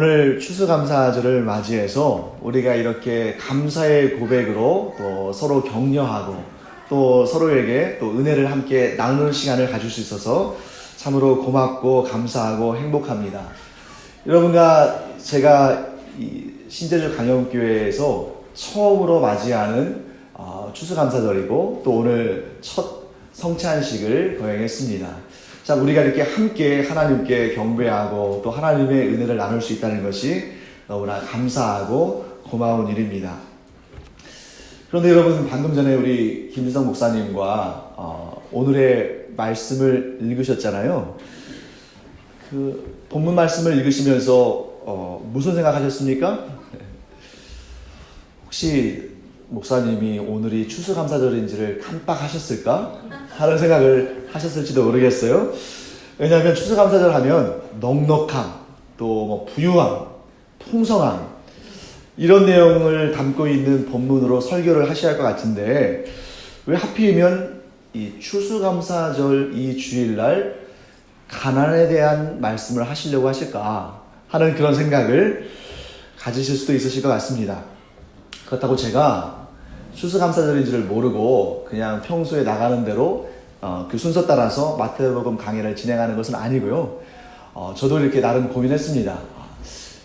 오늘 추수감사절을 맞이해서 우리가 이렇게 감사의 고백으로 또 서로 격려하고 또 서로에게 또 은혜를 함께 나누는 시간을 가질 수 있어서 참으로 고맙고 감사하고 행복합니다. 여러분과 제가 이 신제주 강영교회에서 처음으로 맞이하는 추수감사절이고 또 오늘 첫 성찬식을 거행했습니다. 자, 우리가 이렇게 함께 하나님께 경배하고 또 하나님의 은혜를 나눌 수 있다는 것이 너무나 감사하고 고마운 일입니다. 그런데 여러분, 방금 전에 우리 김일성 목사님과 오늘의 말씀을 읽으셨잖아요. 그 본문 말씀을 읽으시면서 무슨 생각하셨습니까? 혹시 목사님이 오늘이 추수감사절인지를 깜빡하셨을까? 하는 생각을 하셨을지도 모르겠어요. 왜냐하면 추수감사절 하면 넉넉함, 또 뭐 부유함, 풍성함 이런 내용을 담고 있는 본문으로 설교를 하셔야 할 것 같은데 왜 하필이면 이 추수감사절 이 주일날 가난에 대한 말씀을 하시려고 하실까 하는 그런 생각을 가지실 수도 있으실 것 같습니다. 그렇다고 제가 추수감사절인지를 모르고 그냥 평소에 나가는 대로 그 순서 따라서 마태복음 강해를 진행하는 것은 아니고요. 저도 이렇게 나름 고민했습니다.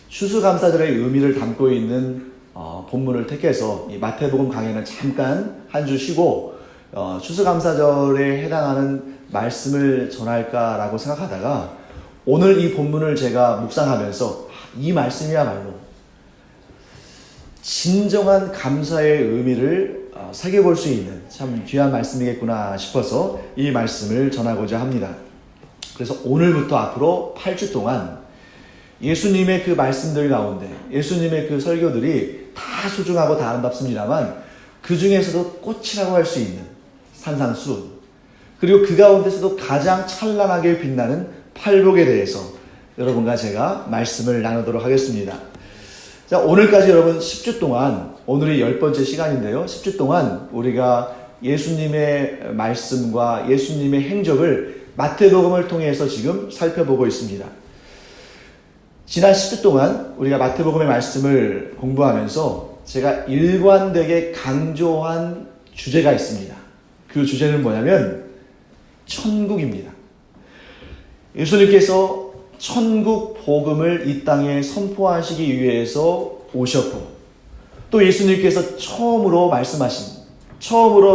추수감사절의 의미를 담고 있는 본문을 택해서 이 마태복음 강해는 잠깐 한 주 쉬고 추수감사절에 해당하는 말씀을 전할까라고 생각하다가 오늘 이 본문을 제가 묵상하면서 이 말씀이야말로 진정한 감사의 의미를 새겨볼 수 있는 참 귀한 말씀이겠구나 싶어서 이 말씀을 전하고자 합니다. 그래서 오늘부터 앞으로 8주 동안 예수님의 그 말씀들 가운데 예수님의 그 설교들이 다 소중하고 다 아름답습니다만 그 중에서도 꽃이라고 할 수 있는 산상수 그리고 그 가운데서도 가장 찬란하게 빛나는 팔복에 대해서 여러분과 제가 말씀을 나누도록 하겠습니다. 자, 오늘까지 여러분 10주 동안 오늘이 10번째 시간인데요. 10주 동안 우리가 예수님의 말씀과 예수님의 행적을 마태복음을 통해서 지금 살펴보고 있습니다. 지난 10주 동안 우리가 마태복음의 말씀을 공부하면서 제가 일관되게 강조한 주제가 있습니다. 그 주제는 뭐냐면 천국입니다. 예수님께서 천국 복음을 이 땅에 선포하시기 위해서 오셨고 또 예수님께서 처음으로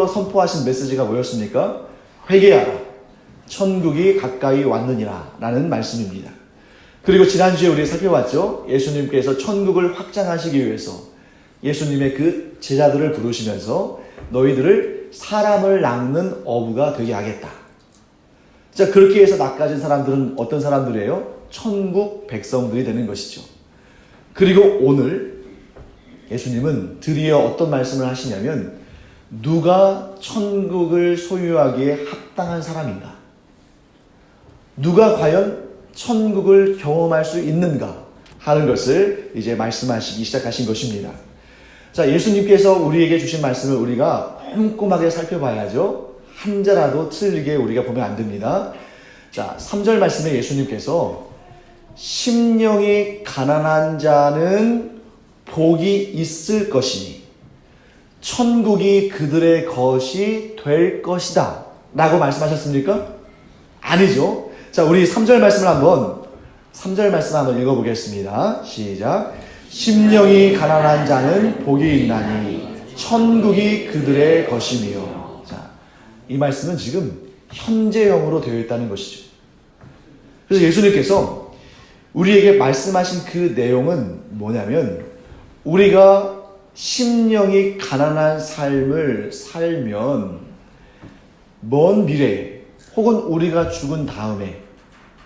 선포하신 메시지가 뭐였습니까? 회개하라, 천국이 가까이 왔느니라 라는 말씀입니다. 그리고 지난주에 우리 살펴봤죠. 예수님께서 천국을 확장하시기 위해서 예수님의 그 제자들을 부르시면서 너희들을 사람을 낚는 어부가 되게 하겠다. 자, 그렇게 해서 낚아진 사람들은 어떤 사람들이에요? 천국 백성들이 되는 것이죠. 그리고 오늘 예수님은 드디어 어떤 말씀을 하시냐면 누가 천국을 소유하기에 합당한 사람인가? 누가 과연 천국을 경험할 수 있는가? 하는 것을 이제 말씀하시기 시작하신 것입니다. 자, 예수님께서 우리에게 주신 말씀을 우리가 꼼꼼하게 살펴봐야죠. 한자라도 틀리게 우리가 보면 안 됩니다. 자, 3절 말씀에 예수님께서 심령이 가난한 자는 복이 있을 것이니 천국이 그들의 것이 될 것이다 라고 말씀하셨습니까? 아니죠. 자, 우리 3절 말씀을 한번 읽어보겠습니다. 시작. 심령이 가난한 자는 복이 있나니 천국이 그들의 것이며. 자, 이 말씀은 지금 현재형으로 되어 있다는 것이죠. 그래서 예수님께서 우리에게 말씀하신 그 내용은 뭐냐면 우리가 심령이 가난한 삶을 살면 먼 미래에 혹은 우리가 죽은 다음에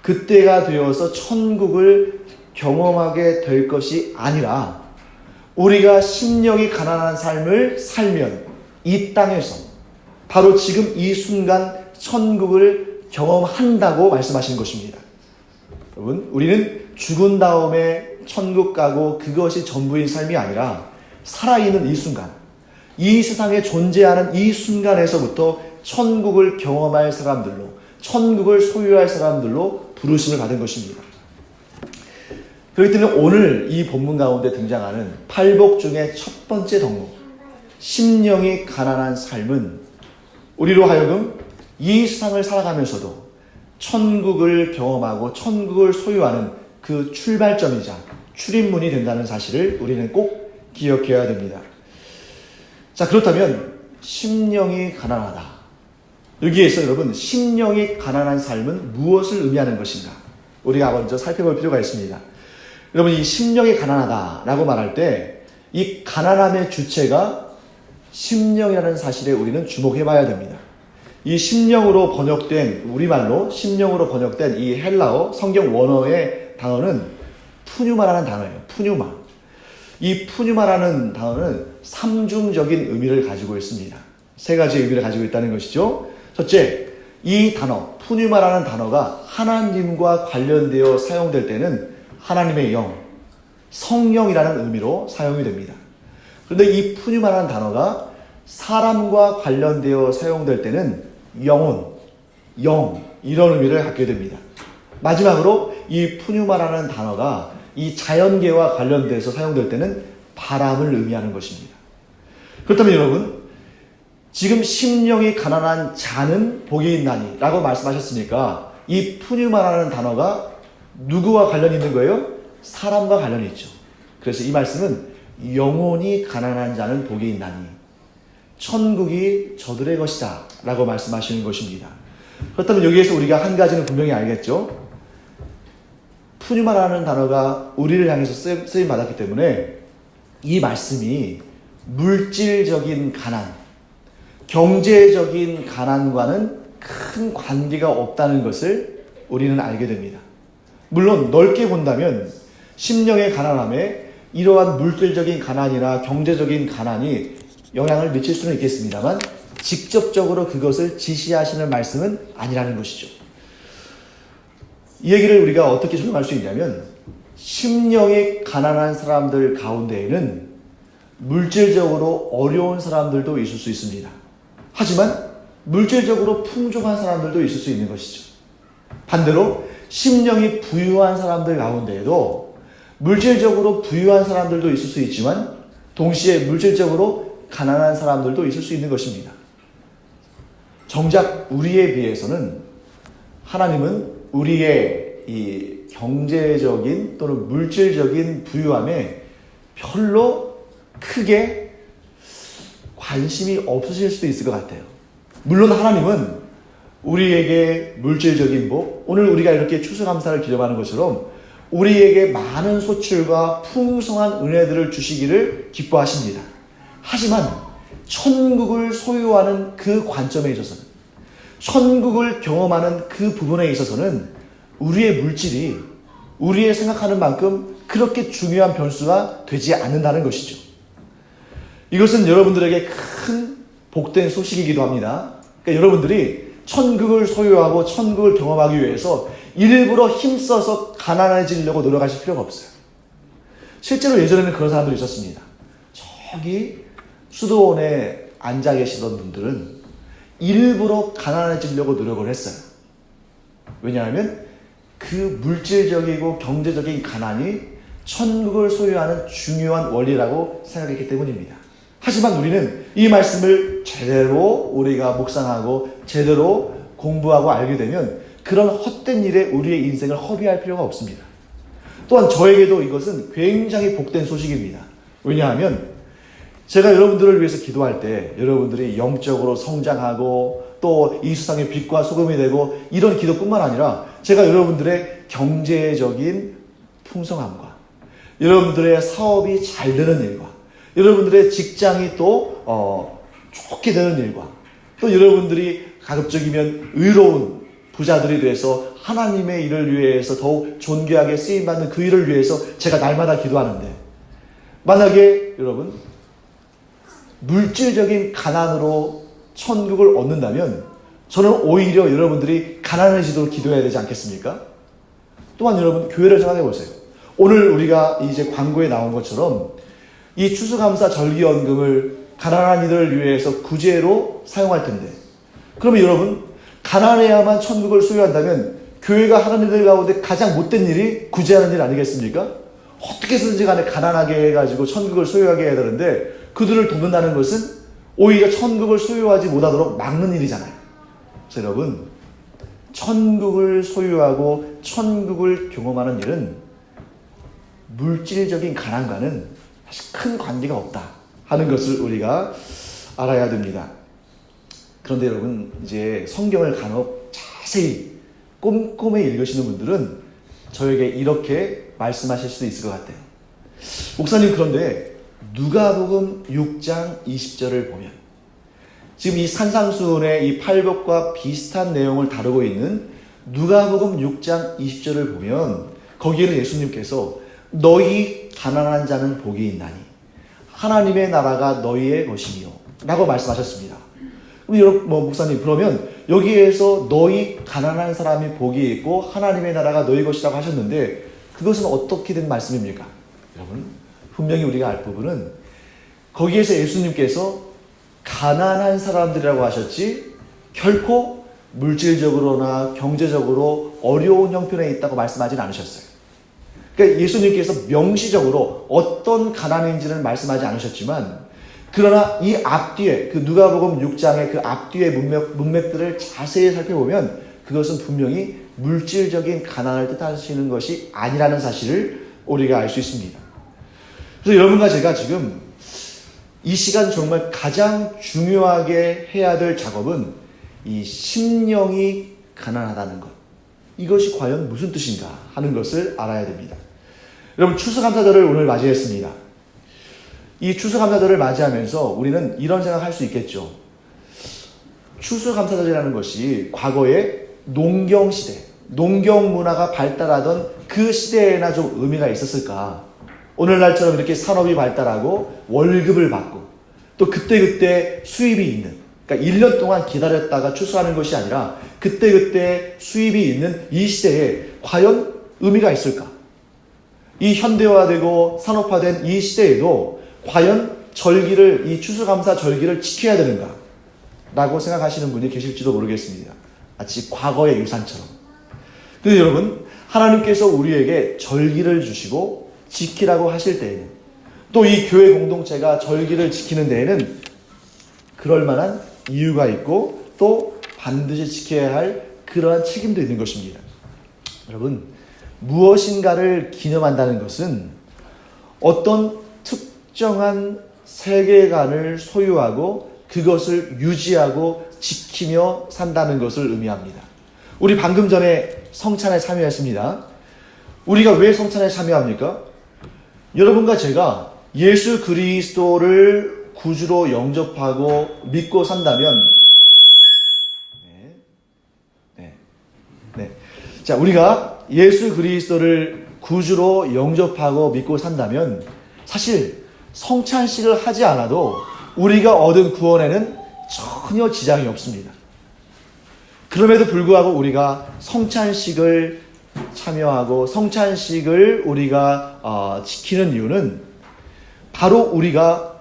그때가 되어서 천국을 경험하게 될 것이 아니라 우리가 심령이 가난한 삶을 살면 이 땅에서 바로 지금 이 순간 천국을 경험한다고 말씀하시는 것입니다. 여러분, 우리는 죽은 다음에 천국 가고 그것이 전부인 삶이 아니라 살아있는 이 순간, 이 세상에 존재하는 이 순간에서부터 천국을 경험할 사람들로, 천국을 소유할 사람들로 부르심을 받은 것입니다. 그렇기 때문에 오늘 이 본문 가운데 등장하는 팔복 중에 첫 번째 덕목, 심령이 가난한 삶은 우리로 하여금 이 세상을 살아가면서도 천국을 경험하고 천국을 소유하는 그 출발점이자 출입문이 된다는 사실을 우리는 꼭 기억해야 됩니다. 자, 그렇다면 심령이 가난하다. 여기에서 여러분, 심령이 가난한 삶은 무엇을 의미하는 것인가? 우리가 먼저 살펴볼 필요가 있습니다. 여러분, 이 심령이 가난하다라고 말할 때 이 가난함의 주체가 심령이라는 사실에 우리는 주목해 봐야 됩니다. 이 심령으로 번역된, 우리말로 심령으로 번역된 이 헬라어 성경 원어의 단어는 푸뉴마라는 단어예요. 푸뉴마. 이 푸뉴마라는 단어는 삼중적인 의미를 가지고 있습니다. 세 가지 의미를 가지고 있다는 것이죠. 첫째, 이 단어, 푸뉴마라는 단어가 하나님과 관련되어 사용될 때는 하나님의 영, 성령이라는 의미로 사용이 됩니다. 그런데 이 푸뉴마라는 단어가 사람과 관련되어 사용될 때는 영혼, 영, 이런 의미를 갖게 됩니다. 마지막으로 이 푸뉴마라는 단어가 이 자연계와 관련돼서 사용될 때는 바람을 의미하는 것입니다. 그렇다면 여러분, 지금 심령이 가난한 자는 복이 있나니 라고 말씀하셨으니까 이 푸뉴마라는 단어가 누구와 관련이 있는 거예요? 사람과 관련이 있죠. 그래서 이 말씀은 영혼이 가난한 자는 복이 있나니 천국이 저들의 것이다 라고 말씀하시는 것입니다. 그렇다면 여기에서 우리가 한 가지는 분명히 알겠죠. 푸뉴마라는 단어가 우리를 향해서 쓰임 받았기 때문에 이 말씀이 물질적인 가난, 경제적인 가난과는 큰 관계가 없다는 것을 우리는 알게 됩니다. 물론 넓게 본다면 심령의 가난함에 이러한 물질적인 가난이나 경제적인 가난이 영향을 미칠 수는 있겠습니다만 직접적으로 그것을 지시하시는 말씀은 아니라는 것이죠. 이 얘기를 우리가 어떻게 적용할 수 있냐면 심령이 가난한 사람들 가운데에는 물질적으로 어려운 사람들도 있을 수 있습니다. 하지만 물질적으로 풍족한 사람들도 있을 수 있는 것이죠. 반대로 심령이 부유한 사람들 가운데에도 물질적으로 부유한 사람들도 있을 수 있지만 동시에 물질적으로 가난한 사람들도 있을 수 있는 것입니다. 정작 우리에 비해서는 하나님은 우리의 이 경제적인 또는 물질적인 부유함에 별로 크게 관심이 없으실 수도 있을 것 같아요. 물론 하나님은 우리에게 물질적인 복, 오늘 우리가 이렇게 추수감사를 기념하는 것처럼 우리에게 많은 소출과 풍성한 은혜들을 주시기를 기뻐하십니다. 하지만 천국을 소유하는 그 관점에 있어서는, 천국을 경험하는 그 부분에 있어서는 우리의 물질이 우리의 생각하는 만큼 그렇게 중요한 변수가 되지 않는다는 것이죠. 이것은 여러분들에게 큰 복된 소식이기도 합니다. 그러니까 여러분들이 천국을 소유하고 천국을 경험하기 위해서 일부러 힘써서 가난해지려고 노력하실 필요가 없어요. 실제로 예전에는 그런 사람들이 있었습니다. 저기 수도원에 앉아 계시던 분들은 일부러 가난해지려고 노력을 했어요. 왜냐하면 그 물질적이고 경제적인 가난이 천국을 소유하는 중요한 원리라고 생각했기 때문입니다. 하지만 우리는 이 말씀을 제대로 우리가 묵상하고 제대로 공부하고 알게 되면 그런 헛된 일에 우리의 인생을 허비할 필요가 없습니다. 또한 저에게도 이것은 굉장히 복된 소식입니다. 왜냐하면 제가 여러분들을 위해서 기도할 때 여러분들이 영적으로 성장하고 또 이 세상의 빛과 소금이 되고 이런 기도뿐만 아니라 제가 여러분들의 경제적인 풍성함과 여러분들의 사업이 잘 되는 일과 여러분들의 직장이 또 좋게 되는 일과 또 여러분들이 가급적이면 의로운 부자들이 돼서 하나님의 일을 위해서 더욱 존귀하게 쓰임받는 그 일을 위해서 제가 날마다 기도하는데 만약에 여러분 물질적인 가난으로 천국을 얻는다면 저는 오히려 여러분들이 가난해지도록 기도해야 되지 않겠습니까? 또한 여러분 교회를 생각해 보세요. 오늘 우리가 이제 광고에 나온 것처럼 이 추수감사 절기연금을 가난한 이들을 위해서 구제로 사용할 텐데 그러면 여러분 가난해야만 천국을 소유한다면 교회가 하는 일들 가운데 가장 못된 일이 구제하는 일 아니겠습니까? 어떻게 해서든지 간에 가난하게 해가지고 천국을 소유하게 해야 되는데 그들을 돕는다는 것은 오히려 천국을 소유하지 못하도록 막는 일이잖아요. 그래서 여러분, 천국을 소유하고 천국을 경험하는 일은 물질적인 가난과는 사실 큰 관계가 없다 하는 것을 우리가 알아야 됩니다. 그런데 여러분, 이제 성경을 간혹 자세히 꼼꼼히 읽으시는 분들은 저에게 이렇게 말씀하실 수도 있을 것 같아요. 목사님, 그런데 누가복음 6장 20절을 보면 지금 이 산상수훈의 이 팔복과 비슷한 내용을 다루고 있는 누가복음 6장 20절을 보면 거기에는 예수님께서 너희 가난한 자는 복이 있나니 하나님의 나라가 너희의 것이며 라고 말씀하셨습니다. 그럼 여러분, 목사님, 그러면 여기에서 너희 가난한 사람이 복이 있고 하나님의 나라가 너희 것이라고 하셨는데 그것은 어떻게 된 말씀입니까? 여러분, 분명히 우리가 알 부분은 거기에서 예수님께서 가난한 사람들이라고 하셨지 결코 물질적으로나 경제적으로 어려운 형편에 있다고 말씀하지는 않으셨어요. 그러니까 예수님께서 명시적으로 어떤 가난인지는 말씀하지 않으셨지만 그러나 이 앞뒤에 그 누가복음 6장의 그 앞뒤의 문맥들을 자세히 살펴보면 그것은 분명히 물질적인 가난을 뜻하시는 것이 아니라는 사실을 우리가 알 수 있습니다. 그래서 여러분과 제가 지금 이 시간 정말 가장 중요하게 해야 될 작업은 이 심령이 가난하다는 것. 이것이 과연 무슨 뜻인가 하는 것을 알아야 됩니다. 여러분, 추수감사절을 오늘 맞이했습니다. 이 추수감사절을 맞이하면서 우리는 이런 생각할 수 있겠죠. 추수감사절이라는 것이 과거에 농경시대, 농경문화가 발달하던 그 시대에나 좀 의미가 있었을까? 오늘날처럼 이렇게 산업이 발달하고 월급을 받고 또 그때그때 수입이 있는, 그러니까 1년 동안 기다렸다가 추수하는 것이 아니라 그때그때 수입이 있는 이 시대에 과연 의미가 있을까? 이 현대화되고 산업화된 이 시대에도 과연 절기를, 이 추수감사 절기를 지켜야 되는가? 라고 생각하시는 분이 계실지도 모르겠습니다. 마치 과거의 유산처럼. 근데 여러분, 하나님께서 우리에게 절기를 주시고 지키라고 하실 때에는 또 이 교회 공동체가 절기를 지키는 데에는 그럴 만한 이유가 있고 또 반드시 지켜야 할 그러한 책임도 있는 것입니다. 여러분, 무엇인가를 기념한다는 것은 어떤 특정한 세계관을 소유하고 그것을 유지하고 지키며 산다는 것을 의미합니다. 우리 방금 전에 성찬에 참여했습니다. 우리가 왜 성찬에 참여합니까? 여러분과 제가 예수 그리스도를 구주로 영접하고 믿고 산다면 자, 우리가 예수 그리스도를 구주로 영접하고 믿고 산다면 사실 성찬식을 하지 않아도 우리가 얻은 구원에는 전혀 지장이 없습니다. 그럼에도 불구하고 우리가 성찬식을 참여하고 성찬식을 우리가 지키는 이유는 바로 우리가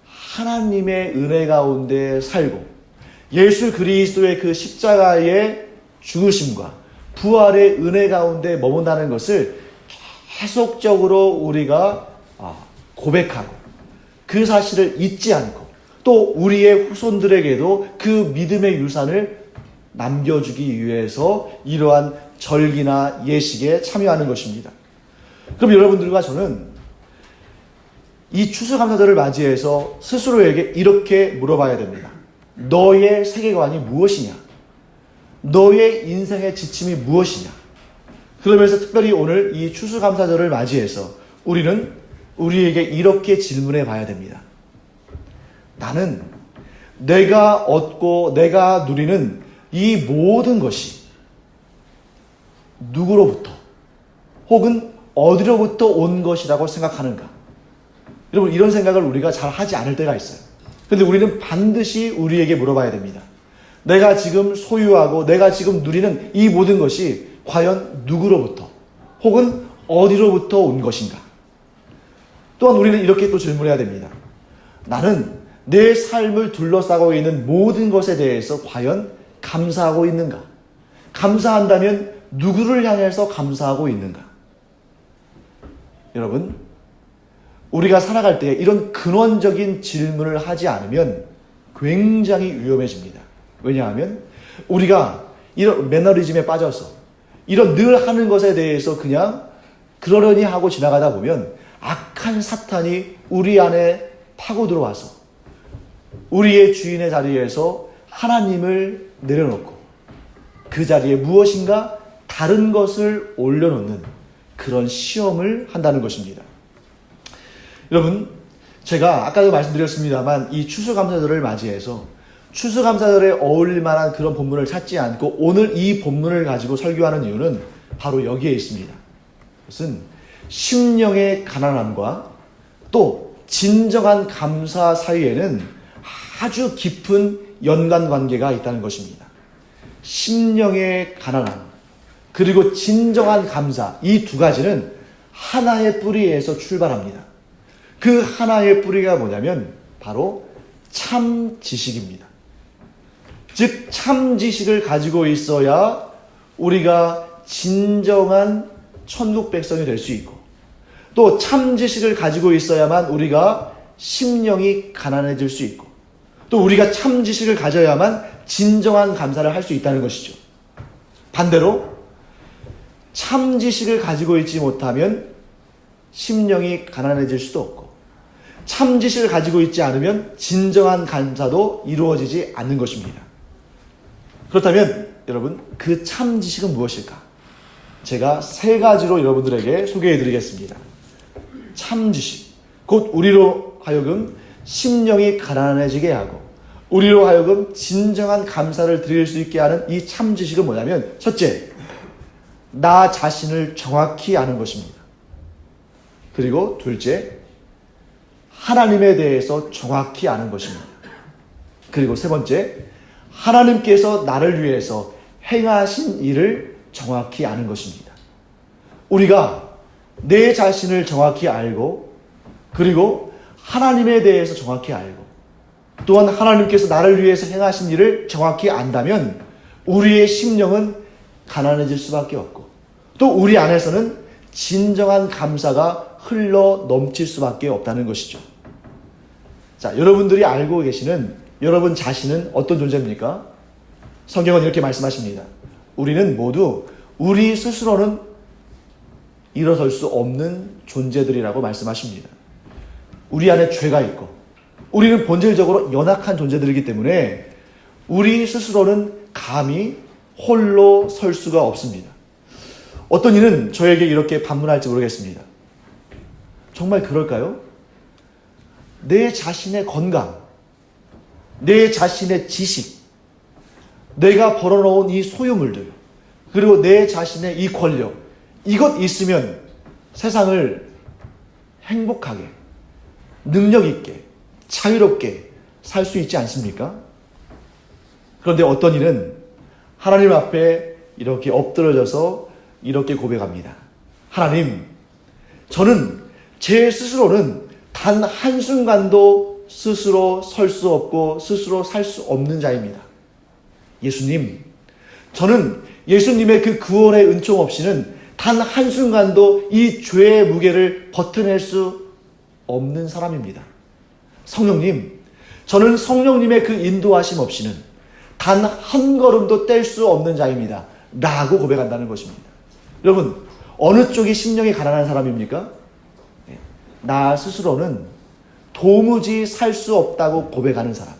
하나님의 은혜 가운데 살고 예수 그리스도의 그 십자가의 죽으심과 부활의 은혜 가운데 머문다는 것을 계속적으로 우리가 고백하고 그 사실을 잊지 않고 또 우리의 후손들에게도 그 믿음의 유산을 남겨주기 위해서 이러한 절기나 예식에 참여하는 것입니다. 그럼 여러분들과 저는 이 추수감사절을 맞이해서 스스로에게 이렇게 물어봐야 됩니다. 너의 세계관이 무엇이냐? 너의 인생의 지침이 무엇이냐? 그러면서 특별히 오늘 이 추수감사절을 맞이해서 우리는 우리에게 이렇게 질문해 봐야 됩니다. 나는 내가 얻고 내가 누리는 이 모든 것이 누구로부터 혹은 어디로부터 온 것이라고 생각하는가? 여러분, 이런 생각을 우리가 잘 하지 않을 때가 있어요. 그런데 우리는 반드시 우리에게 물어봐야 됩니다. 내가 지금 소유하고 내가 지금 누리는 이 모든 것이 과연 누구로부터 혹은 어디로부터 온 것인가? 또한 우리는 이렇게 또 질문해야 됩니다. 나는 내 삶을 둘러싸고 있는 모든 것에 대해서 과연 감사하고 있는가? 감사한다면 누구를 향해서 감사하고 있는가? 여러분, 우리가 살아갈 때 이런 근원적인 질문을 하지 않으면 굉장히 위험해집니다. 왜냐하면 우리가 이런 매너리즘에 빠져서 이런 늘 하는 것에 대해서 그냥 그러려니 하고 지나가다 보면 악한 사탄이 우리 안에 파고 들어와서 우리의 주인의 자리에서 하나님을 내려놓고 그 자리에 무엇인가 다른 것을 올려놓는 그런 시험을 한다는 것입니다. 여러분, 제가 아까도 말씀드렸습니다만 이 추수감사절을 맞이해서 추수감사절에 어울릴 만한 그런 본문을 찾지 않고 오늘 이 본문을 가지고 설교하는 이유는 바로 여기에 있습니다. 그것은 심령의 가난함과 또 진정한 감사 사이에는 아주 깊은 연관관계가 있다는 것입니다. 심령의 가난함 그리고 진정한 감사, 이 두 가지는 하나의 뿌리에서 출발합니다. 그 하나의 뿌리가 뭐냐면 바로 참 지식입니다. 즉 참 지식을 가지고 있어야 우리가 진정한 천국 백성이 될 수 있고 또 참 지식을 가지고 있어야만 우리가 심령이 가난해질 수 있고 또 우리가 참 지식을 가져야만 진정한 감사를 할 수 있다는 것이죠. 반대로 참 지식을 가지고 있지 못하면 심령이 가난해질 수도 없고 참 지식을 가지고 있지 않으면 진정한 감사도 이루어지지 않는 것입니다. 그렇다면 여러분, 그 참 지식은 무엇일까? 제가 세 가지로 여러분들에게 소개해 드리겠습니다. 참 지식, 곧 우리로 하여금 심령이 가난해지게 하고 우리로 하여금 진정한 감사를 드릴 수 있게 하는 이 참 지식은 뭐냐면 첫째, 나 자신을 정확히 아는 것입니다. 그리고 둘째, 하나님에 대해서 정확히 아는 것입니다. 그리고 세 번째, 하나님께서 나를 위해서 행하신 일을 정확히 아는 것입니다. 우리가 내 자신을 정확히 알고 그리고 하나님에 대해서 정확히 알고 또한 하나님께서 나를 위해서 행하신 일을 정확히 안다면 우리의 심령은 가난해질 수밖에 없고 또 우리 안에서는 진정한 감사가 흘러 넘칠 수밖에 없다는 것이죠. 자, 여러분들이 알고 계시는 여러분 자신은 어떤 존재입니까? 성경은 이렇게 말씀하십니다. 우리는 모두 우리 스스로는 일어설 수 없는 존재들이라고 말씀하십니다. 우리 안에 죄가 있고 우리는 본질적으로 연약한 존재들이기 때문에 우리 스스로는 감히 홀로 설 수가 없습니다. 어떤 이는 저에게 이렇게 반문할지 모르겠습니다. 정말 그럴까요? 내 자신의 건강, 내 자신의 지식, 내가 벌어놓은 이 소유물들, 그리고 내 자신의 이 권력, 이것 있으면 세상을 행복하게, 능력 있게, 자유롭게 살 수 있지 않습니까? 그런데 어떤 이는 하나님 앞에 이렇게 엎드려져서 이렇게 고백합니다. 하나님, 저는 제 스스로는 단 한순간도 스스로 설 수 없고 스스로 살 수 없는 자입니다. 예수님, 저는 예수님의 그 구원의 은총 없이는 단 한순간도 이 죄의 무게를 버텨낼 수 없는 사람입니다. 성령님, 저는 성령님의 그 인도하심 없이는 단 한 걸음도 뗄 수 없는 자입니다. 라고 고백한다는 것입니다. 여러분, 어느 쪽이 심령이 가난한 사람입니까? 나 스스로는 도무지 살 수 없다고 고백하는 사람.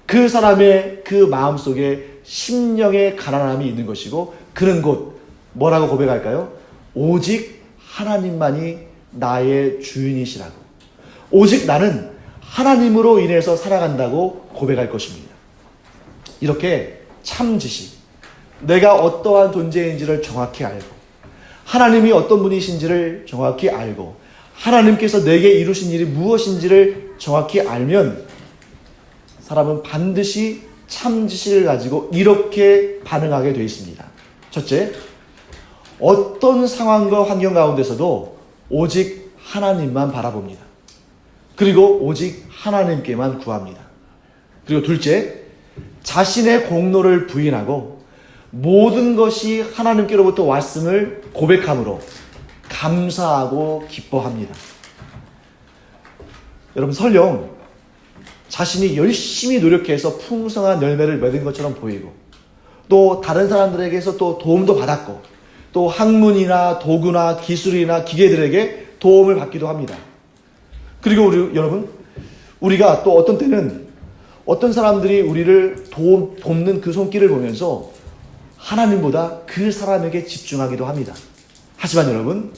그 사람의 그 마음속에 심령의 가난함이 있는 것이고 그는 곧 뭐라고 고백할까요? 오직 하나님만이 나의 주인이시라고. 오직 나는 하나님으로 인해서 살아간다고 고백할 것입니다. 이렇게 참 지식, 내가 어떠한 존재인지를 정확히 알고 하나님이 어떤 분이신지를 정확히 알고 하나님께서 내게 이루신 일이 무엇인지를 정확히 알면 사람은 반드시 참 지식을 가지고 이렇게 반응하게 되어 있습니다. 첫째, 어떤 상황과 환경 가운데서도 오직 하나님만 바라봅니다. 그리고 오직 하나님께만 구합니다. 그리고 둘째, 자신의 공로를 부인하고 모든 것이 하나님께로부터 왔음을 고백함으로 감사하고 기뻐합니다. 여러분, 설령 자신이 열심히 노력해서 풍성한 열매를 맺은 것처럼 보이고, 또 다른 사람들에게서 또 도움도 받았고, 또 학문이나 도구나 기술이나 기계들에게 도움을 받기도 합니다. 그리고 여러분, 우리가 또 어떤 때는 어떤 사람들이 우리를 돕는 그 손길을 보면서 하나님보다 그 사람에게 집중하기도 합니다. 하지만 여러분,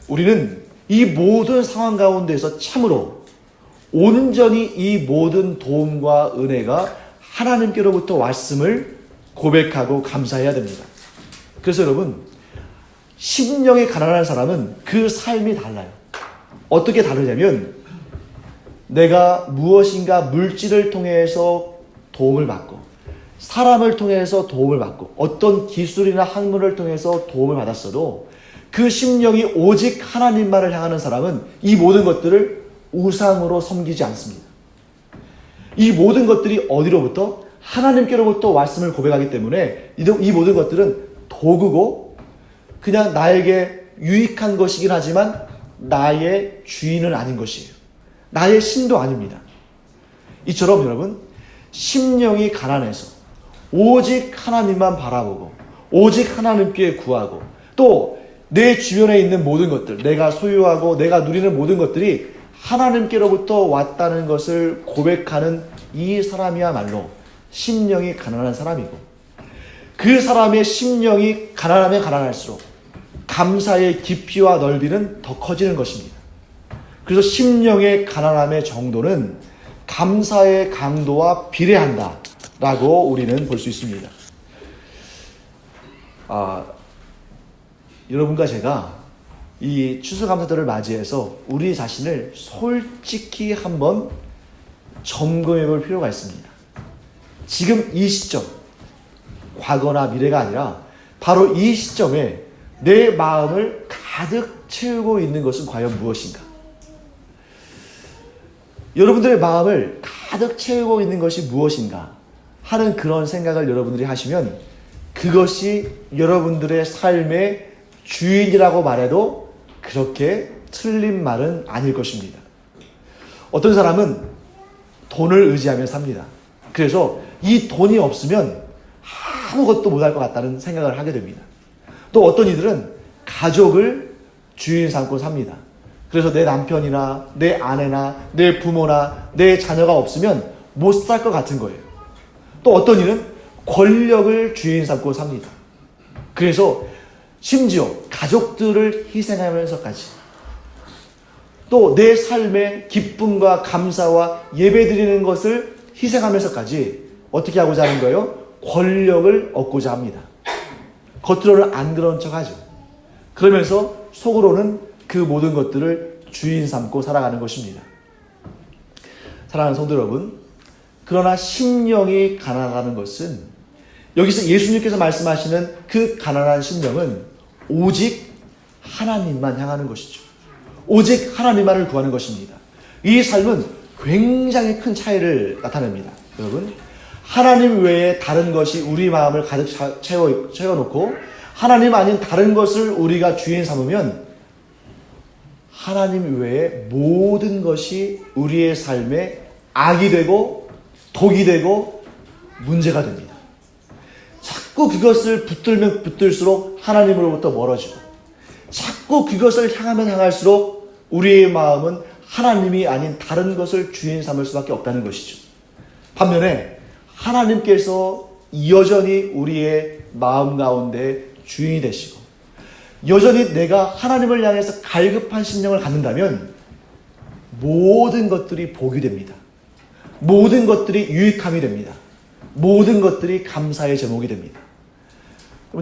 우리는 이 모든 상황 가운데서 참으로 온전히 이 모든 도움과 은혜가 하나님께로부터 왔음을 고백하고 감사해야 됩니다. 그래서 여러분, 심령이 가난한 사람은 그 삶이 달라요. 어떻게 다르냐면, 내가 무엇인가 물질을 통해서 도움을 받고, 사람을 통해서 도움을 받고, 어떤 기술이나 학문을 통해서 도움을 받았어도 그 심령이 오직 하나님만을 향하는 사람은 이 모든 것들을 우상으로 섬기지 않습니다. 이 모든 것들이 어디로부터? 하나님께로부터 왔음을 고백하기 때문에 이 모든 것들은 도구고 그냥 나에게 유익한 것이긴 하지만 나의 주인은 아닌 것이에요. 나의 신도 아닙니다. 이처럼 여러분, 심령이 가난해서 오직 하나님만 바라보고 오직 하나님께 구하고, 또 내 주변에 있는 모든 것들, 내가 소유하고 내가 누리는 모든 것들이 하나님께로부터 왔다는 것을 고백하는 이 사람이야말로 심령이 가난한 사람이고, 그 사람의 심령이 가난하면 가난할수록 감사의 깊이와 넓이는 더 커지는 것입니다. 그래서 심령의 가난함의 정도는 감사의 강도와 비례한다라고 우리는 볼 수 있습니다. 여러분과 제가 이 추수감사절을 맞이해서 우리 자신을 솔직히 한번 점검해 볼 필요가 있습니다. 지금 이 시점, 과거나 미래가 아니라 바로 이 시점에 내 마음을 가득 채우고 있는 것은 과연 무엇인가? 여러분들의 마음을 가득 채우고 있는 것이 무엇인가 하는 그런 생각을 여러분들이 하시면 그것이 여러분들의 삶의 주인이라고 말해도 그렇게 틀린 말은 아닐 것입니다. 어떤 사람은 돈을 의지하며 삽니다. 그래서 이 돈이 없으면 아무것도 못할 것 같다는 생각을 하게 됩니다. 또 어떤 이들은 가족을 주인 삼고 삽니다. 그래서 내 남편이나 내 아내나 내 부모나 내 자녀가 없으면 못 살 것 같은 거예요. 또 어떤 이는 권력을 주인 삼고 삽니다. 그래서 심지어 가족들을 희생하면서까지, 또 내 삶의 기쁨과 감사와 예배드리는 것을 희생하면서까지 어떻게 하고자 하는 거예요? 권력을 얻고자 합니다. 겉으로는 안 그런 척하죠. 그러면서 속으로는 그 모든 것들을 주인 삼고 살아가는 것입니다. 사랑하는 성도 여러분, 그러나 심령이 가난하다는 것은, 여기서 예수님께서 말씀하시는 그 가난한 심령은 오직 하나님만 향하는 것이죠. 오직 하나님만을 구하는 것입니다. 이 삶은 굉장히 큰 차이를 나타냅니다. 여러분, 하나님 외에 다른 것이 우리 마음을 가득 채워놓고 하나님 아닌 다른 것을 우리가 주인 삼으면 하나님 외에 모든 것이 우리의 삶에 악이 되고 독이 되고 문제가 됩니다. 자꾸 그것을 붙들면 붙들수록 하나님으로부터 멀어지고, 자꾸 그것을 향하면 향할수록 우리의 마음은 하나님이 아닌 다른 것을 주인 삼을 수밖에 없다는 것이죠. 반면에 하나님께서 여전히 우리의 마음 가운데 주인이 되시고, 여전히 내가 하나님을 향해서 갈급한 심령을 갖는다면 모든 것들이 복이 됩니다. 모든 것들이 유익함이 됩니다. 모든 것들이 감사의 제목이 됩니다.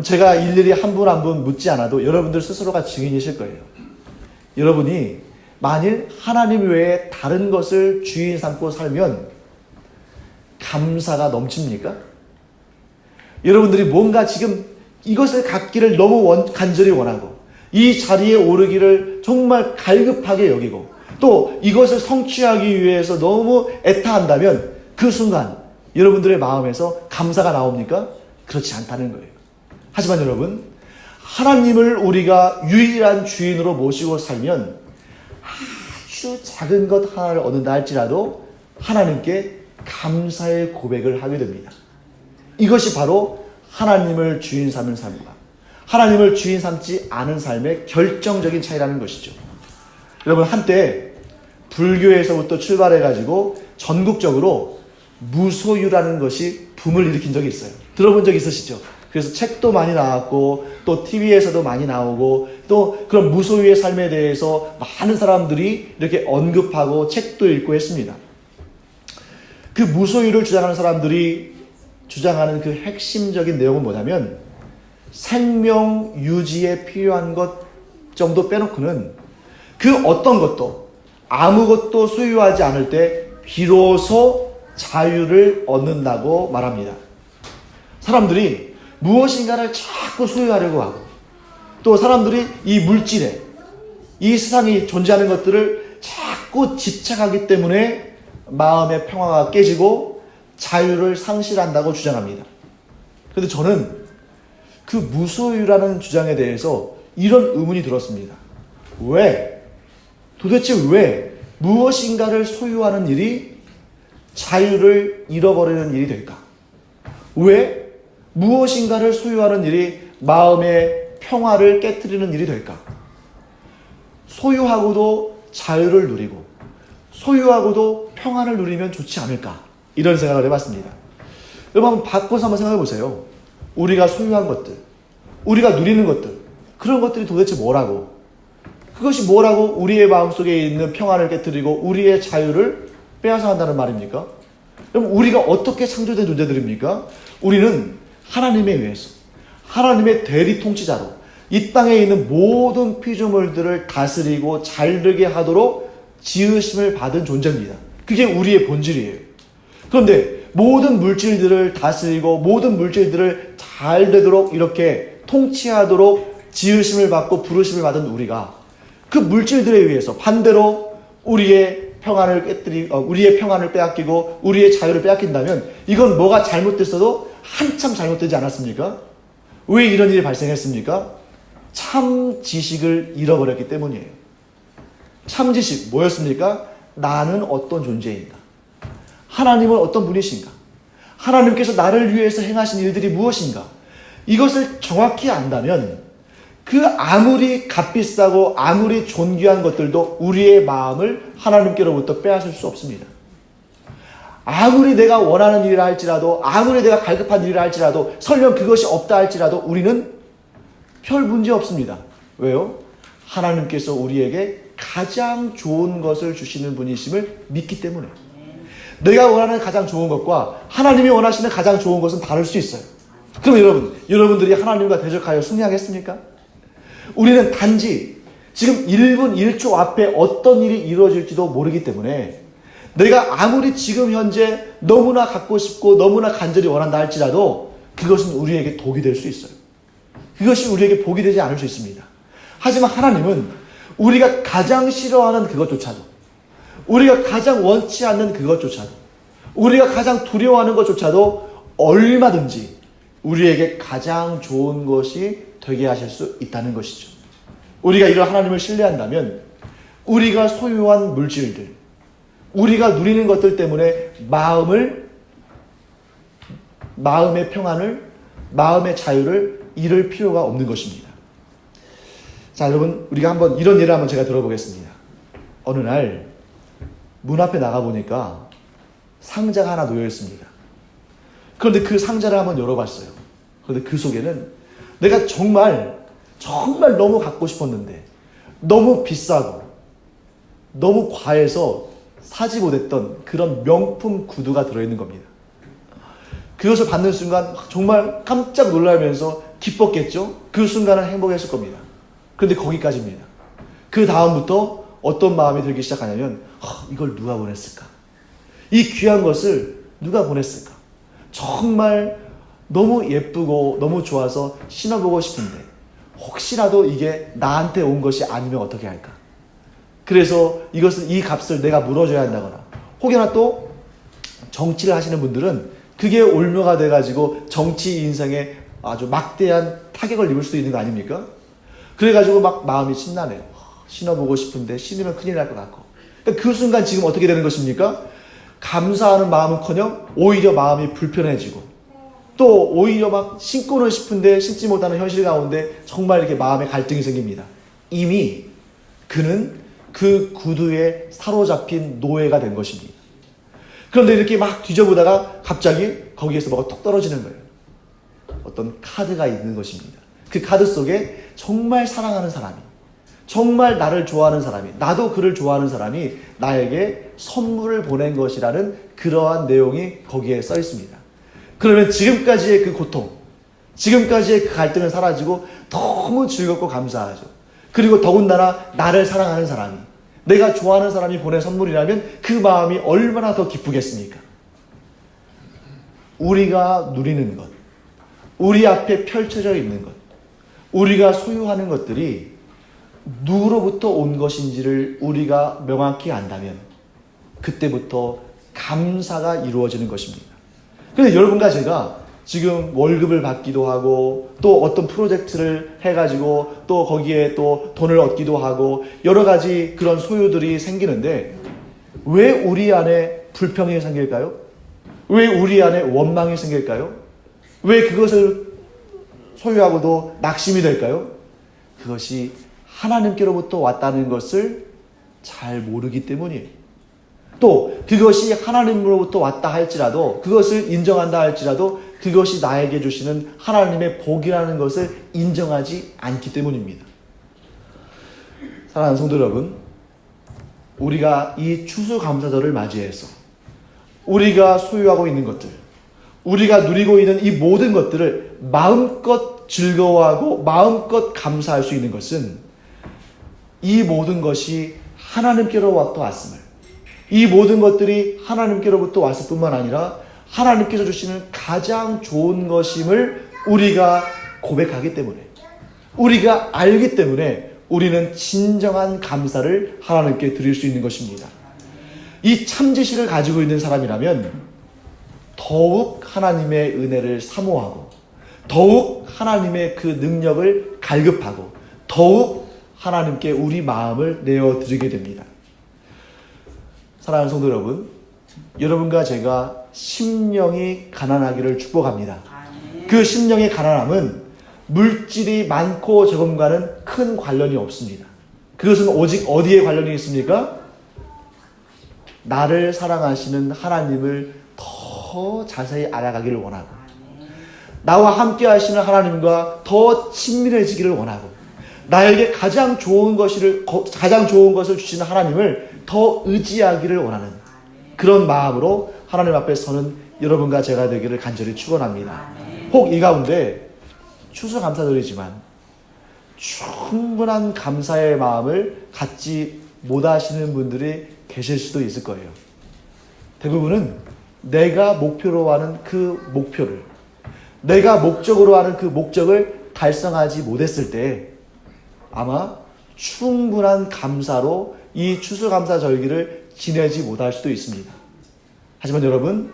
제가 일일이 한 분 한 분 묻지 않아도 여러분들 스스로가 증인이실 거예요. 여러분이 만일 하나님 외에 다른 것을 주인 삼고 살면 감사가 넘칩니까? 여러분들이 뭔가 지금 이것을 갖기를 너무 간절히 원하고, 이 자리에 오르기를 정말 갈급하게 여기고, 또 이것을 성취하기 위해서 너무 애타한다면 그 순간 여러분들의 마음에서 감사가 나옵니까? 그렇지 않다는 거예요. 하지만 여러분, 하나님을 우리가 유일한 주인으로 모시고 살면 아주 작은 것 하나를 얻는다 할지라도 하나님께 감사의 고백을 하게 됩니다. 이것이 바로 하나님을 주인 삼는 삶과 하나님을 주인 삼지 않은 삶의 결정적인 차이라는 것이죠. 여러분, 한때 불교에서부터 출발해가지고 전국적으로 무소유라는 것이 붐을 일으킨 적이 있어요. 들어본 적 있으시죠? 그래서 책도 많이 나왔고 또 TV에서도 많이 나오고 또 그런 무소유의 삶에 대해서 많은 사람들이 이렇게 언급하고 책도 읽고 했습니다. 그 무소유를 주장하는 사람들이 주장하는 그 핵심적인 내용은 뭐냐면 생명 유지에 필요한 것 정도 빼놓고는 그 어떤 것도 아무것도 소유하지 않을 때 비로소 자유를 얻는다고 말합니다. 사람들이 무엇인가를 자꾸 소유하려고 하고 또 사람들이 이 물질에 이 세상이 존재하는 것들을 자꾸 집착하기 때문에 마음의 평화가 깨지고 자유를 상실한다고 주장합니다. 그런데 저는 그 무소유라는 주장에 대해서 이런 의문이 들었습니다. 도대체 왜 무엇인가를 소유하는 일이 자유를 잃어버리는 일이 될까? 왜 무엇인가를 소유하는 일이 마음의 평화를 깨트리는 일이 될까? 소유하고도 자유를 누리고 소유하고도 평안을 누리면 좋지 않을까? 이런 생각을 해봤습니다. 여러분, 한번 바꿔서 한번 생각해 보세요. 우리가 소유한 것들, 우리가 누리는 것들, 그런 것들이 도대체 뭐라고? 그것이 뭐라고 우리의 마음속에 있는 평안을 깨트리고 우리의 자유를 빼앗아 간다는 말입니까? 그럼 우리가 어떻게 창조된 존재들입니까? 우리는 하나님에 의해서 하나님의 대리 통치자로 이 땅에 있는 모든 피조물들을 다스리고 잘되게 하도록 지으심을 받은 존재입니다. 그게 우리의 본질이에요. 그런데 모든 물질들을 다스리고 모든 물질들을 잘 되도록 이렇게 통치하도록 지으심을 받고 부르심을 받은 우리가 그 물질들에 의해서 반대로 우리의 평안을 빼앗기고 우리의 자유를 빼앗긴다면 이건 뭐가 잘못됐어도 한참 잘못되지 않았습니까? 왜 이런 일이 발생했습니까? 참 지식을 잃어버렸기 때문이에요. 참 지식 뭐였습니까? 나는 어떤 존재인가? 하나님은 어떤 분이신가? 하나님께서 나를 위해서 행하신 일들이 무엇인가? 이것을 정확히 안다면 그 아무리 값비싸고 아무리 존귀한 것들도 우리의 마음을 하나님께로부터 빼앗을 수 없습니다. 아무리 내가 원하는 일이라 할지라도 아무리 내가 갈급한 일이라 할지라도 설령 그것이 없다 할지라도 우리는 별 문제 없습니다. 왜요? 하나님께서 우리에게 가장 좋은 것을 주시는 분이심을 믿기 때문에 내가 원하는 가장 좋은 것과 하나님이 원하시는 가장 좋은 것은 다를 수 있어요. 그럼 여러분들이 하나님과 대적하여 승리하겠습니까? 우리는 단지 지금 1분 1초 앞에 어떤 일이 이루어질지도 모르기 때문에 내가 아무리 지금 현재 너무나 갖고 싶고 너무나 간절히 원한다 할지라도 그것은 우리에게 독이 될 수 있어요. 그것이 우리에게 복이 되지 않을 수 있습니다. 하지만 하나님은 우리가 가장 싫어하는 그것조차도 우리가 가장 원치 않는 그것조차도 우리가 가장 두려워하는 것조차도 얼마든지 우리에게 가장 좋은 것이 되게 하실 수 있다는 것이죠. 우리가 이런 하나님을 신뢰한다면 우리가 소유한 물질들, 우리가 누리는 것들 때문에 마음의 평안을, 마음의 자유를 잃을 필요가 없는 것입니다. 자, 여러분, 우리가 한번 이런 예를 한번 제가 들어보겠습니다. 어느 날 문 앞에 나가보니까 상자가 하나 놓여 있습니다. 그런데 그 상자를 한번 열어봤어요. 그런데 그 속에는 내가 정말 너무 갖고 싶었는데 너무 비싸고 너무 과해서 사지 못했던 그런 명품 구두가 들어있는 겁니다. 그것을 받는 순간 정말 깜짝 놀라면서 기뻤겠죠? 그 순간은 행복했을 겁니다. 그런데 거기까지입니다. 그 다음부터 어떤 마음이 들기 시작하냐면 이걸 누가 보냈을까? 이 귀한 것을 누가 보냈을까? 정말 너무 예쁘고 너무 좋아서 신어보고 싶은데 혹시라도 이게 나한테 온 것이 아니면 어떻게 할까? 그래서 이 값을 내가 물어줘야 한다거나 혹여나 또 정치를 하시는 분들은 그게 올무가 돼가지고 정치 인생에 아주 막대한 타격을 입을 수도 있는 거 아닙니까? 그래가지고 막 마음이 신나네요. 신어보고 싶은데 신으면 큰일 날 것 같고. 그러니까 그 순간 지금 어떻게 되는 것입니까? 감사하는 마음은커녕 오히려 마음이 불편해지고 또 오히려 막 신고는 싶은데 신지 못하는 현실 가운데 정말 이렇게 마음의 갈등이 생깁니다. 이미 그는 그 구두에 사로잡힌 노예가 된 것입니다. 그런데 이렇게 막 뒤져보다가 갑자기 거기에서 뭐가 톡 떨어지는 거예요. 어떤 카드가 있는 것입니다. 그 카드 속에 정말 사랑하는 사람이, 정말 나를 좋아하는 사람이, 나도 그를 좋아하는 사람이 나에게 선물을 보낸 것이라는 그러한 내용이 거기에 써 있습니다. 그러면 지금까지의 그 고통, 지금까지의 그 갈등은 사라지고 너무 즐겁고 감사하죠. 그리고 더군다나 나를 사랑하는 사람이, 내가 좋아하는 사람이 보낸 선물이라면 그 마음이 얼마나 더 기쁘겠습니까? 우리가 누리는 것, 우리 앞에 펼쳐져 있는 것, 우리가 소유하는 것들이 누구로부터 온 것인지를 우리가 명확히 안다면 그때부터 감사가 이루어지는 것입니다. 그런데 여러분과 제가 지금 월급을 받기도 하고 또 어떤 프로젝트를 해가지고 또 거기에 또 돈을 얻기도 하고 여러 가지 그런 소유들이 생기는데 왜 우리 안에 불평이 생길까요? 왜 우리 안에 원망이 생길까요? 왜 그것을 소유하고도 낙심이 될까요? 그것이 하나님께로부터 왔다는 것을 잘 모르기 때문이에요. 또 그것이 하나님으로부터 왔다 할지라도, 그것을 인정한다 할지라도 그것이 나에게 주시는 하나님의 복이라는 것을 인정하지 않기 때문입니다. 사랑하는 성도 여러분, 우리가 이 추수감사절을 맞이해서 우리가 소유하고 있는 것들, 우리가 누리고 있는 이 모든 것들을 마음껏 즐거워하고 마음껏 감사할 수 있는 것은 이 모든 것이 하나님께로부터 왔음을, 이 모든 것들이 하나님께로부터 왔을 뿐만 아니라 하나님께서 주시는 가장 좋은 것임을 우리가 고백하기 때문에, 우리가 알기 때문에 우리는 진정한 감사를 하나님께 드릴 수 있는 것입니다. 이 참지식을 가지고 있는 사람이라면 더욱 하나님의 은혜를 사모하고 더욱 하나님의 그 능력을 갈급하고 더욱 하나님께 우리 마음을 내어드리게 됩니다. 사랑하는 성도 여러분, 여러분과 제가 심령이 가난하기를 축복합니다. 그 심령의 가난함은 물질이 많고 적음과는 큰 관련이 없습니다. 그것은 오직 어디에 관련이 있습니까? 나를 사랑하시는 하나님을 더 자세히 알아가기를 원하고 나와 함께 하시는 하나님과 더 친밀해지기를 원하고 나에게 가장 좋은 것을 주시는 하나님을 더 의지하기를 원하는 그런 마음으로 하나님 앞에 서는 여러분과 제가 되기를 간절히 축원합니다. 혹 이 가운데 추수감사절이지만 충분한 감사의 마음을 갖지 못하시는 분들이 계실 수도 있을 거예요. 대부분은 내가 목표로 하는 그 목표를, 내가 목적으로 하는 그 목적을 달성하지 못했을 때 아마 충분한 감사로 이 추수감사절기를 지내지 못할 수도 있습니다. 하지만 여러분,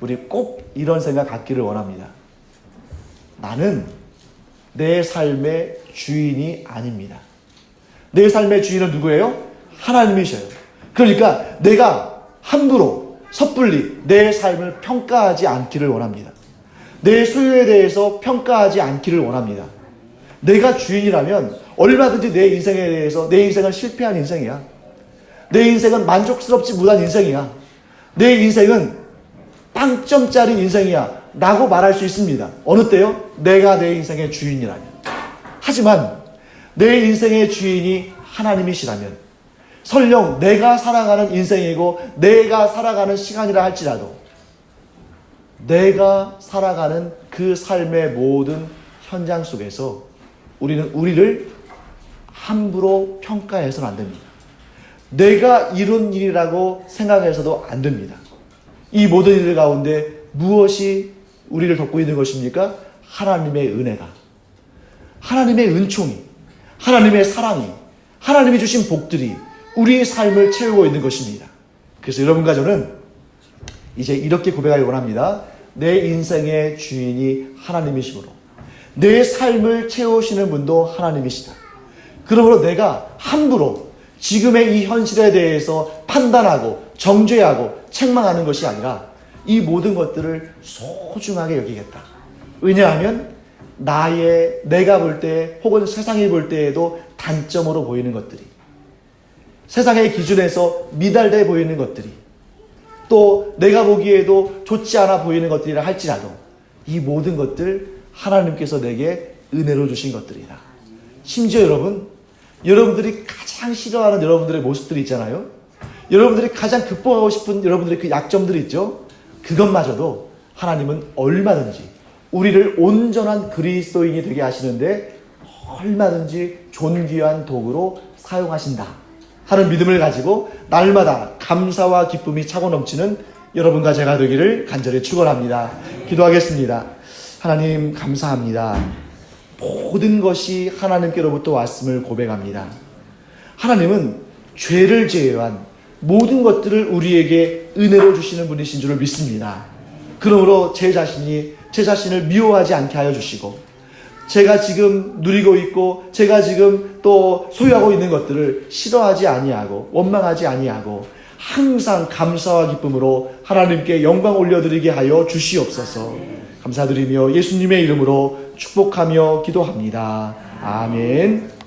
우리 꼭 이런 생각 갖기를 원합니다. 나는 내 삶의 주인이 아닙니다. 내 삶의 주인은 누구예요? 하나님이셔요. 그러니까 내가 함부로 섣불리 내 삶을 평가하지 않기를 원합니다. 내 소유에 대해서 평가하지 않기를 원합니다. 내가 주인이라면 얼마든지 내 인생에 대해서 내 인생은 실패한 인생이야. 내 인생은 만족스럽지 못한 인생이야. 내 인생은 빵점짜리 인생이야 라고 말할 수 있습니다. 어느 때요? 내가 내 인생의 주인이라면. 하지만 내 인생의 주인이 하나님이시라면 설령 내가 살아가는 인생이고 내가 살아가는 시간이라 할지라도 내가 살아가는 그 삶의 모든 현장 속에서 우리는 우리를 함부로 평가해서는 안 됩니다. 내가 이룬 일이라고 생각해서도 안 됩니다. 이 모든 일 가운데 무엇이 우리를 덮고 있는 것입니까? 하나님의 은혜가, 하나님의 은총이, 하나님의 사랑이, 하나님이 주신 복들이 우리의 삶을 채우고 있는 것입니다. 그래서 여러분과 저는 이제 이렇게 고백하기 원합니다. 내 인생의 주인이 하나님이시므로 내 삶을 채우시는 분도 하나님이시다. 그러므로 내가 함부로 지금의 이 현실에 대해서 판단하고 정죄하고 책망하는 것이 아니라 이 모든 것들을 소중하게 여기겠다. 왜냐하면 내가 볼 때 혹은 세상이 볼 때에도 단점으로 보이는 것들이, 세상의 기준에서 미달돼 보이는 것들이, 또 내가 보기에도 좋지 않아 보이는 것들이라 할지라도 이 모든 것들 하나님께서 내게 은혜로 주신 것들이다. 심지어 여러분들이 가장 싫어하는 여러분들의 모습들이 있잖아요. 여러분들이 가장 극복하고 싶은 여러분들의 그 약점들이 있죠. 그것마저도 하나님은 얼마든지 우리를 온전한 그리스도인이 되게 하시는데 얼마든지 존귀한 도구로 사용하신다 하는 믿음을 가지고 날마다 감사와 기쁨이 차고 넘치는 여러분과 제가 되기를 간절히 축원합니다. 기도하겠습니다. 하나님 감사합니다. 모든 것이 하나님께로부터 왔음을 고백합니다. 하나님은 죄를 제외한 모든 것들을 우리에게 은혜로 주시는 분이신 줄을 믿습니다. 그러므로 제 자신을 미워하지 않게 하여 주시고, 제가 지금 누리고 있고 제가 지금 또 소유하고 있는 것들을 싫어하지 아니하고 원망하지 아니하고 항상 감사와 기쁨으로 하나님께 영광 올려드리게 하여 주시옵소서. 감사드리며 예수님의 이름으로 축복하며 기도합니다. 아멘.